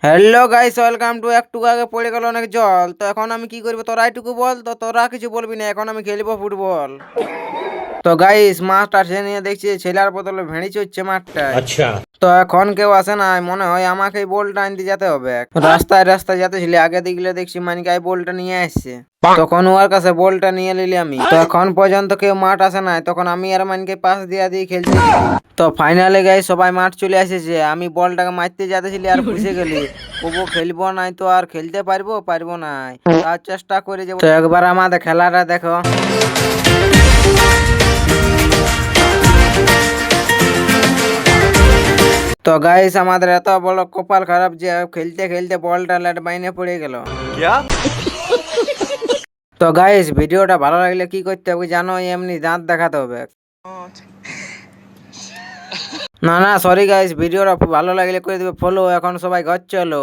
Hello guys, welcome to. একটু আগে পড়ে গেল অনেক জল, তো এখন আমি কি করবো তোরা এইটুকু বল। তো তোরা কিছু বলবি না, এখন আমি খেলবো ফুটবল। তো গাইস, মাঠটা নিয়ে দেখছি ছেলের বদলে ভেড়ি চড়ছে মাঠটায়। अच्छा। তো এখন কেউ আসে না, মনে হয় আমাকে বলটা আনতে যেতে হবে। রাস্তায় রাস্তায় যেতেছিলি, আগে দেখলে দেখছি মানিকাই বলটা নিয়ে আসছে। তখন ওর কাছে বলটা নিয়ে নিলি আমি। তো এখন পর্যন্ত কেউ মাঠ আসে নাই, তখন আমি আর মানিকে পাশ দিয়ে দিয়ে খেলতে। তো ফাইনালে গাই সবাই মাঠ চলে এসেছে, আমি বলটাকে মারতে যেতেছিলি আর ফুসে গেলি। কবু খেলবো নাই তো আর খেলতে পারবো পারবো নাই, তার চেষ্টা করে যাবো। তো একবার আমাদের খেলাটা দেখো। তো গাইস, আমাদের এত বড় কপাল খারাপ যে খেলতে খেলতে বলটা লেট বাইনে পড়ে গেল। क्या? তো গাইস, ভিডিওটা ভালো লাগলে কি করতে হবে জানো? এমনি দাঁত দেখাতে হবে। না না, সরি গাইস, ভিডিওটা ভালো লাগলে করে দেবে ফলো। এখন সবাই ঘর চলো।